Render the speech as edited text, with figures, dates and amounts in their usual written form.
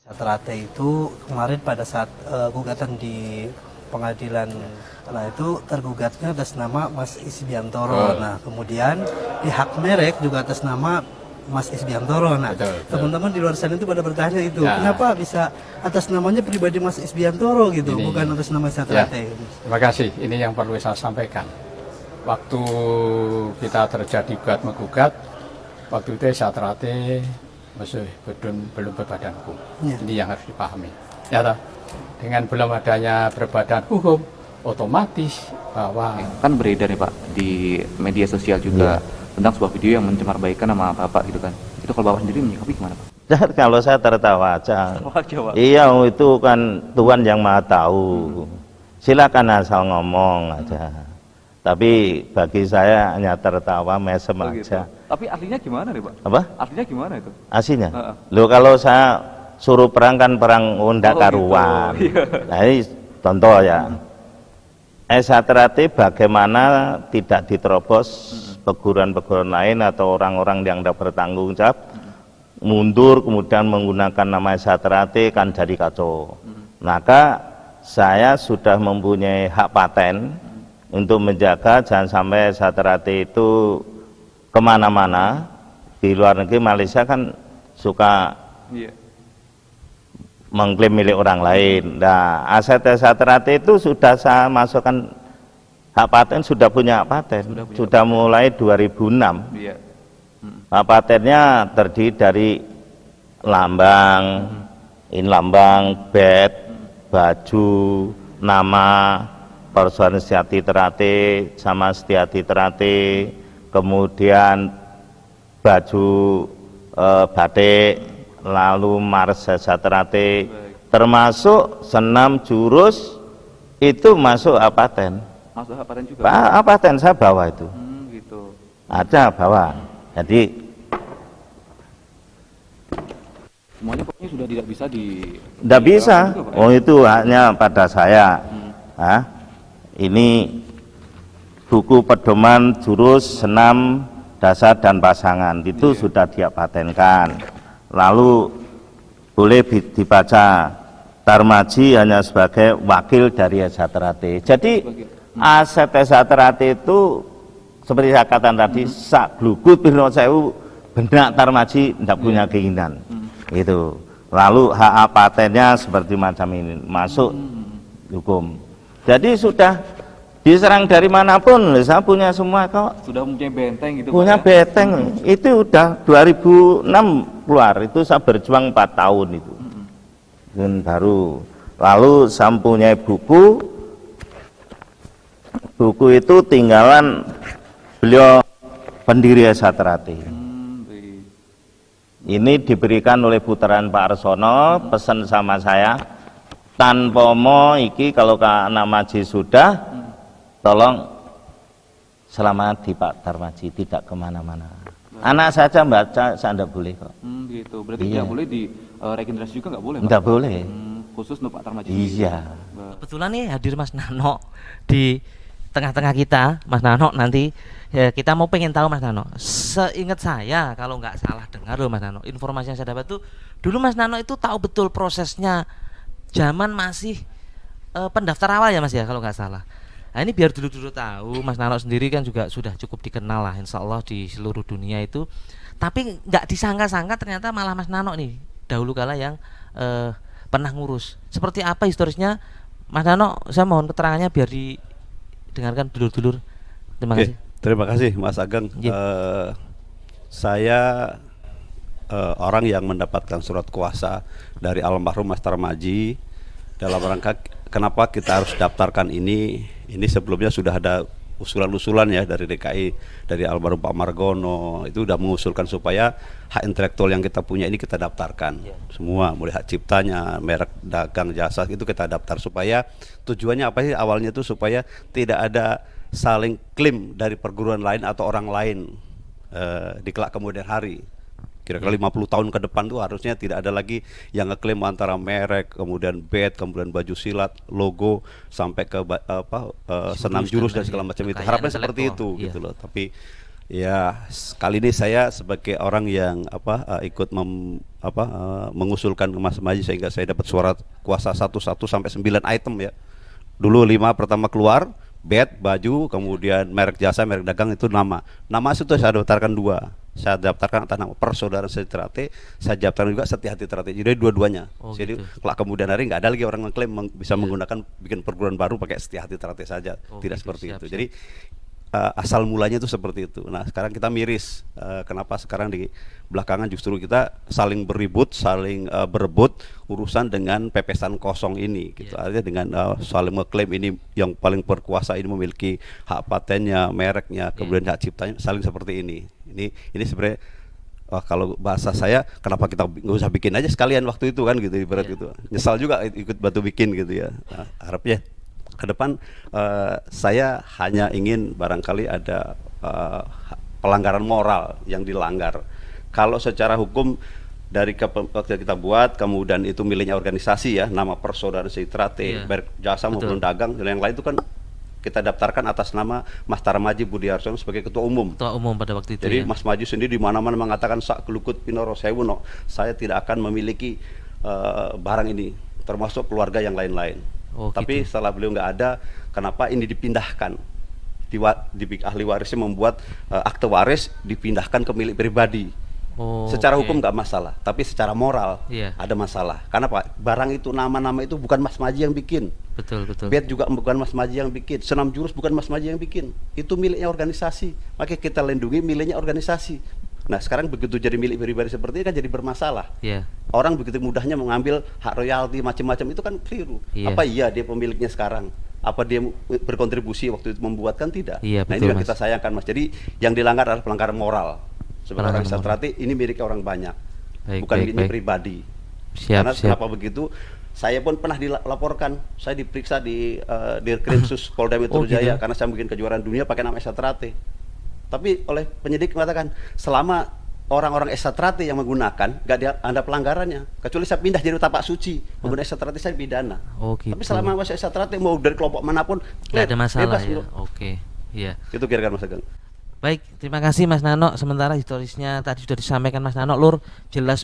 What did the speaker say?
Satrate itu kemarin pada saat gugatan di pengadilan, nah itu tergugatnya atas nama Mas Isbiantoro. Nah kemudian di hak merek juga atas nama Mas Isbiantoro. Nah teman-teman di luar sana itu pada bertanya itu, kenapa bisa atas namanya pribadi Mas Isbiantoro gitu, bukan atas nama Satrate. Terima kasih. Ini yang perlu saya sampaikan. Waktu kita terjadi gugat menggugat, waktu itu Satrate masih belum berbadan hukum. Ini yang harus dipahami. Ya, dengan belum adanya berbadan hukum, otomatis bahwa kan beredar nih Pak di media sosial juga tentang sebuah video yang mencemarbaikan nama Bapak gitu kan. Itu kalau Bapak sendiri menyikapi gimana Pak? Kalau saya tertawa aja. Iya, itu kan Tuhan yang Maha tahu. Silakan asal ngomong aja. Tapi bagi saya hanya tertawa, mesem aja. Gitu. Tapi aslinya gimana nih Pak? Apa? Aslinya gimana itu? Aslinya? Loh, kalau saya suruh perang kan perang undak karuan. Gitu. Nah ini contoh ya. Satrate bagaimana tidak diterobos peguruan-peguruan lain atau orang-orang yang tidak bertanggung jawab mundur kemudian menggunakan nama Satrate kan jadi kacau. Maka saya sudah mempunyai hak paten untuk menjaga jangan sampai Satrate itu kemana-mana. Di luar negeri Malaysia kan suka mengklaim milik orang lain. Nah, aset Satrate itu sudah saya masukkan hak paten, sudah punya hak paten, sudah mulai 2006. Hak patennya terdiri dari lambang, lambang, bed, baju, nama, Persoalan Setiati Terate sama Setiati Terate, kemudian baju batik, lalu Mars Satrate, termasuk senam jurus itu masuk paten. Masuk paten juga. Paten saya bawa itu. Gitu. Ada bawa. Jadi semuanya pokoknya sudah tidak bisa tidak bisa. Oh itu hanya pada saya. Ini buku pedoman jurus senam dasar dan pasangan itu sudah dia patenkan. Lalu boleh dibaca Tarmaji hanya sebagai wakil dari Satrate. Jadi aset Satrate itu seperti saya katakan tadi, sak glugut pirno sewu benak Tarmaji tidak punya keinginan. Itu. Lalu hak patennya seperti macam ini masuk hukum. Jadi sudah diserang dari manapun, saya punya semua kok. Sudah mempunyai benteng gitu. Punya benteng, itu udah 2006 keluar, itu saya berjuang 4 tahun itu. Dan baru, lalu saya mempunyai buku itu tinggalan beliau pendiri Satrate. Ini diberikan oleh putaran Pak Arsono, pesan sama saya. Tanpa mo iki kalau nama Ji sudah tolong selamat di Pak Tarmaji, tidak kemana-mana. Anak saja baca, saya tidak boleh kok. Gitu. Berarti tidak boleh di regenerasi juga nggak boleh? Tidak boleh. Khusus untuk Pak Tarmaji. Iya. Kebetulan nih hadir Mas Nano di tengah-tengah kita, Mas Nano. Nanti kita mau pengen tahu Mas Nano. Seingat saya kalau nggak salah dengar loh Mas Nano, informasi yang saya dapat tuh dulu Mas Nano itu tahu betul prosesnya. Zaman masih pendaftar awal ya Mas ya kalau nggak salah. Nah ini biar dulu tahu, Mas Nano sendiri kan juga sudah cukup dikenal lah insya Allah di seluruh dunia itu. Tapi nggak disangka-sangka ternyata malah Mas Nano nih dahulu kala yang pernah ngurus. Seperti apa historisnya Mas Nano? Saya mohon keterangannya biar didengarkan dulur-dulur. Terima kasih. Terima kasih Mas Ageng. Saya orang yang mendapatkan surat kuasa dari almarhum Mas Tarmaji dalam rangka kenapa kita harus daftarkan ini sebelumnya sudah ada usulan-usulan ya dari DKI, dari almarhum Pak Margono itu sudah mengusulkan supaya hak intelektual yang kita punya ini kita daftarkan semua, mulai hak ciptanya, merek dagang jasa itu kita daftar supaya tujuannya apa sih awalnya itu supaya tidak ada saling klaim dari perguruan lain atau orang lain di kelak kemudian hari. Kira-kira 50 tahun ke depan tuh harusnya tidak ada lagi yang ngeklaim antara merek, kemudian bed, kemudian baju silat, logo, sampai ke senam jurus dan segala macam itu. Harapannya seperti itu gitu loh. Tapi Ya, kali ini saya sebagai orang yang ikut mengusulkan ke Mas Maji sehingga saya dapat surat kuasa 1 sampai 9 item ya. Dulu 5 pertama keluar, bed, baju, kemudian merek jasa, merek dagang itu nama. Nama itu saya daftarkan 2. Saya daftarkan atas nama Persaudaraan Sejahtera, saya daftarkan juga Setia-Hati Trate. Jadi dua-duanya. Oh, Jadi gitu. kelak kemudian hari nggak ada lagi orang mengklaim bisa menggunakan bikin perguruan baru pakai Setia-Hati Trate saja. Oh, Tidak gitu, seperti siap, itu. siap. Jadi asal mulanya itu seperti itu. Nah sekarang kita miris, kenapa sekarang di belakangan justru kita saling beribut, saling berebut urusan dengan pepesan kosong ini, gitu. Artinya dengan saling mengklaim ini yang paling berkuasa ini memiliki hak patennya, mereknya, kemudian hak ciptanya, saling seperti ini. Ini sebenarnya kalau bahasa saya, kenapa kita nggak usah bikin aja sekalian waktu itu kan gitu, ibarat gitu. Nyesal juga ikut bantu bikin gitu ya. Nah, harapnya ke depan saya hanya ingin barangkali ada pelanggaran moral yang dilanggar. Kalau secara hukum dari waktu kita buat, kemudian itu miliknya organisasi ya, nama Persaudaraan Sejahtera, merek jasa maupun dagang dan yang lain itu kan kita daftarkan atas nama Mas Tarmaji Budiarsono sebagai ketua umum. Ketua umum pada waktu itu. Jadi ya? Mas Maju sendiri di mana-mana mengatakan sak kelukut pinoro sewu no, saya tidak akan memiliki barang ini, termasuk keluarga yang lain-lain. Oh, tapi gitu. setelah beliau nggak ada, kenapa ini dipindahkan? Ahli warisnya membuat akte waris dipindahkan ke milik pribadi. Oh, Secara oke. hukum nggak masalah, tapi secara moral Iya. ada masalah. Karena Pak, barang itu nama-nama itu bukan Mas Maji yang bikin. Betul, betul. Bed juga bukan Mas Maji yang bikin, senam jurus bukan Mas Maji yang bikin, itu miliknya organisasi, makanya kita lindungi miliknya organisasi. Nah sekarang begitu jadi milik pribadi seperti ini kan jadi bermasalah. Iya. Orang begitu mudahnya mengambil hak royalti macam-macam itu kan keliru. Iya. Apa iya dia pemiliknya sekarang? Apa dia berkontribusi waktu itu membuat? Kan tidak. Iya, Nah ini betul, yang Mas. kita sayangkan Mas. Jadi yang dilanggar adalah pelanggaran moral. Sebagai orang Pelanggaran Sejahtera ini miliknya orang banyak, Baik, bukan baik, miliknya baik. pribadi. Siap, Karena siap. kenapa begitu? Saya pun pernah dilaporkan, saya diperiksa di Dirkrimsus Polda Metro Oh, Jaya gitu. karena saya bikin kejuaraan dunia pakai nama Sejahtera. Tapi oleh penyidik mengatakan selama orang-orang Sejahtera yang menggunakan nggak ada pelanggarannya, kecuali saya pindah jadi tapak suci menggunakan Sejahtera saya pidana. Oh, gitu. Tapi selama masih Sejahtera mau dari kelompok manapun Nggak ada masalah bebas, ya. bro. Oke. Iya. Itu kira-kira Mas Ageng. Baik, terima kasih Mas Nano. Sementara historisnya tadi sudah disampaikan Mas Nano, Lur, jelas